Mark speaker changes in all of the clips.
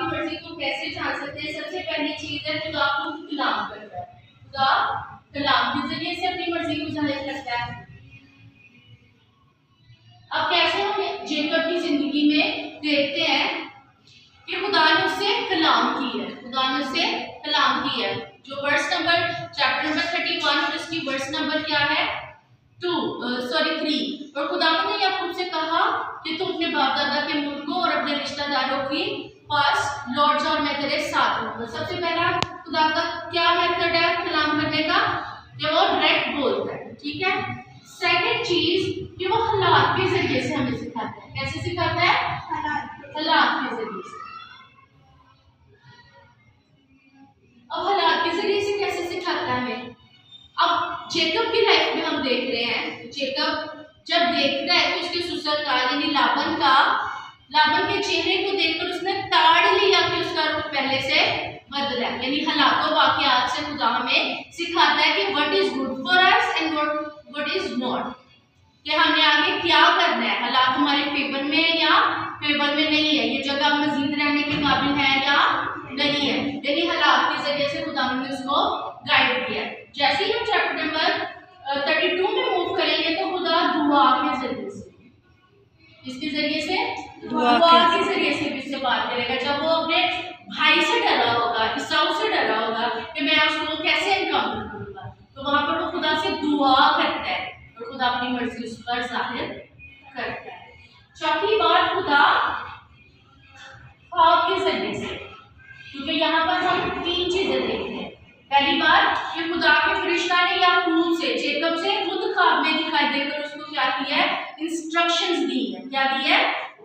Speaker 1: की मर्जी को कैसे जान सकते हैं? सबसे पहली चीज है खुदा को कलाम करता है। खुदा कलाम के जरिए से अपनी मर्जी को जाहिर करता है। अब कैसे हम जेकब की जिंदगी में देखते हैं कि खुदा ने उससे कलाम की है, खुदा ने उससे कलाम की है। जो वर्स नंबर चैप्टर नंबर 31 और उसकी वर्स नंबर क्या है 3। और खुदा ने याकूब से कहा कि तुम अपने बाप दादा के मुल्क को और अपने रिश्तेदारों की पास लौट जाओ, मैं तेरे साथ रहूंगा। सबसे पहला खुदा का क्या मेथड है कलाम करने का कि वो डायरेक्ट बोलता है, ठीक है। सेकंड चीज कि वो हालात के जरिए से हमें सिखाता है। कैसे सिखाता है? हालात के जरिए से। अब हालात के जरिए से कैसे सिखाता है हमें? अब जेकब की लाइफ में हम देख रहे हैं, जेकब जब देखता है कि उसके ससुराल यानी लाबन के चेहरे को देखकर उसने ताड़ लिया कि उसका रुख पहले से बदला है। यानी हालातों वाकयात से खुदा हमें सिखाता है कि what is good for us and what is not, कि हमें आगे क्या करना है। हालात हमारे फेवर में है या फेवर में नहीं है, ये जगह मजीद रहने के काबिल है या नहीं है। यानी हालात के जरिए से खुदा ने उसको गाइड किया। जैसे ही हम चैप्टर नंबर 32 में मूव करेंगे तो खुदा दुआ के जरिए से, इसके जरिए से दुआ के जरिए से भी बात करेगा। जब वो अपने भाई से डरा होगा, ईसाऊ से डरा होगा कि मैं उसको कैसे एनकाउंटर करूंगा, तो वहां पर वो खुदा से दुआ करता है और खुदा अपनी मर्जी उस पर जाहिर करता है। चौथी बात खुदा ख्वाब के जरिए से, क्योंकि यहाँ पर हम 3 चीजें देखते हैं। पहली बात कि खुदा के फरिश्ता ने याकूब से, जेकब से खुद ख्वाब में दिखाई देकर उसको क्या किया है? इंस्ट्रक्शंस दी है। क्या दी है?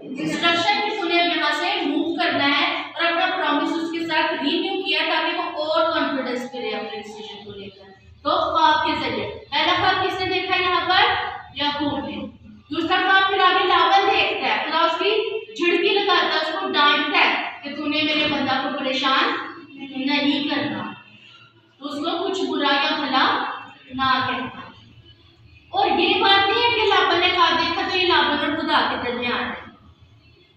Speaker 1: इंस्ट्रक्शन कि तुम्हें यहाँ से मूव करना है और अपना प्रॉमिस उसके साथ रिन्यू किया ताकि वो और कॉन्फिडेंस करे अपने डिसीजन को लेकर। तो ख्वाब के जरिए पहला ख्वाब किसने देखा है यहाँ पर? याकूब ने। दूसरा ख्वाब फिर आगे लाबन देखता है, खुदा उसकी झिड़की लगाता है, उसको डांटता है कि तूने मेरे बंदा को परेशान नहीं करना, तो उसको कुछ बुरा या भला ना कहना। और ये बात नहीं है कि लाबन ने ख्वाब देखा तो ये लाबन और खुदा के दरमियान है।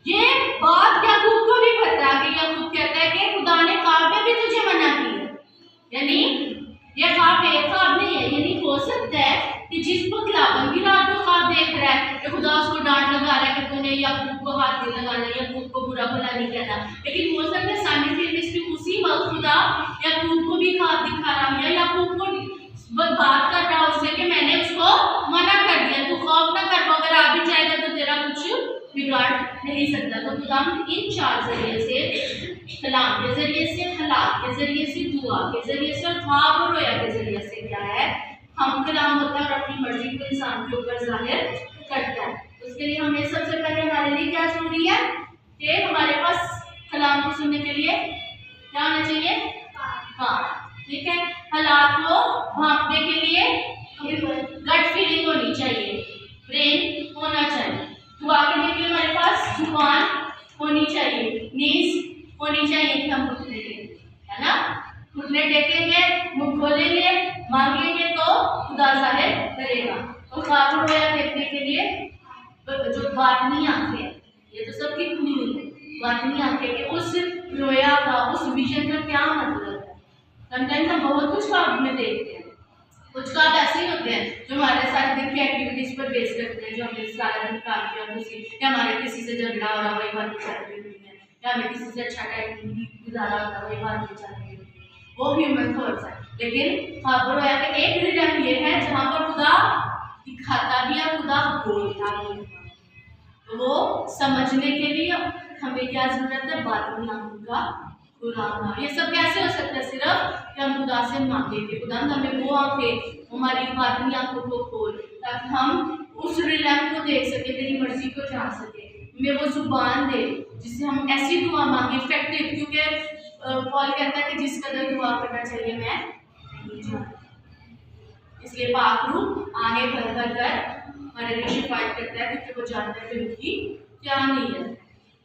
Speaker 1: ये बात याकूब को भी पता है कि याकूब कहता है कि खुदा ने ख्वाब में भी तुझे मना किया, यानी ये ख्वाब एक ख्वाब नहीं है। यानी हो सकता है कि जिस वक्त लाबन भी रात को ख्वाब देख रहा है कि खुदा उसको डांट लगा रहा है कि तूने याकूब को हाथ नहीं लगाना, याकूब को बुरा भला नहीं कहना, लेकिन हो सकता है साइमल्टेनियसली उसी वक्त खुदा याकूब को भी ख्वाब दिखा रहा है या याकूब को बात कर रहा है उससे कि मैंने उसको मना कर दिया, तू खौफ ना कर, अगर आ भी जाएगा तो तेरा कुछ बिगाड़ नहीं सकता। तो खुदा इन 4 जरिए से, कलाम के जरिए से, हालात के जरिए से, दुआ के जरिए से और ख्वाब और रोया के जरिए से क्या है? हम कलाम होता है और अपनी मर्जी को इंसान के ऊपर जाहिर करता है। उसके लिए हमें सबसे पहले हमारे लिए क्या जरूरी है कि हमारे पास कलाम को सुनने के लिए क्या होना चाहिए? ठीक है। हालात को भांपने के लिए गट फीलिंग होनी चाहिए, ब्रेन होना चाहिए। दुआ करने के लिए हमारे पास जुबान होनी चाहिए, नीज होनी चाहिए कि हम घुटने टेकेंगे, है ना? घुटने टेकेंगे, मुंह खोलेंगे, मांगेंगे तो खुदा जाहिर करेगा। और ख्वाब रोया देखने के लिए जो बातनी आंखें, ये तो सबकी खुली हुई है, बातनी आंखें कि उस रोया का, उस विजन का क्या मतलब है। समटाइम्स हम बहुत कुछ ख्वाब में देखते हैं, कुछ ख्वाब ऐसे ही होते हैं जो हमारे सारे दिन की एक्टिविटीज पर बेस करते हैं, जो हमने सारा दिन काम किया, या हमारे किसी से झगड़ा हो रहा, वही बात चल रही होती है, या हमें किसी से अच्छा टाइम गुजारा होता, वही बात चल रही होती है, वो ह्यूमन थॉट्स है। लेकिन ख्वाब रोया का एक रिदम ये है जहाँ पर खुदा दिखाता भी है, खुदा बोलता भी है। तो वो समझने के लिए हमें क्या जरूरत है? बातनी आंखों का खुलाना। ये सब कैसे हो सकता है? सिर्फ कि हम खुदा से मांगे कि खुदा हमें वो आंखें, हमारी बातनी आंखों को खोल, ताकि हम उस रिलैम को देख सके, तेरी मर्जी को जान सके। हमें वो जुबान दे जिससे हम ऐसी दुआ मांगे इफेक्टिव, क्योंकि पॉल कहता है कि जिस कदर दुआ करना चाहिए मैं नहीं जानता। इसलिए पाक रूह आगे भर भर कर हमारे लिए शिफायत करता है, क्योंकि वो जानता है कि उनकी क्या नहीं है।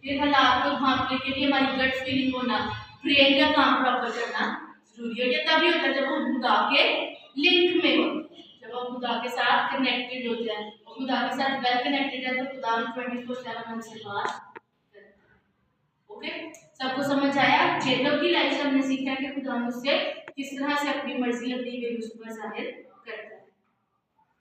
Speaker 1: फिर हालात को भांपने के लिए हमारी गट फीलिंग होना, ब्रेन का काम प्रॉपर करना जरूरी है। ये तभी होता है जब वो खुदा के लिंक में होते हैं, जब वो खुदा के साथ कनेक्टेड होते हैं, वो खुदा के साथ वेल कनेक्टेड है, तो खुदा 24/7 हमसे बात करता है। ओके। सबको समझ आया? जेकब की लाइफ से हमने सीखा कि खुदा ने उससे किस तरह से अपनी मर्जी अपनी विल उस पर जाहिर करता है।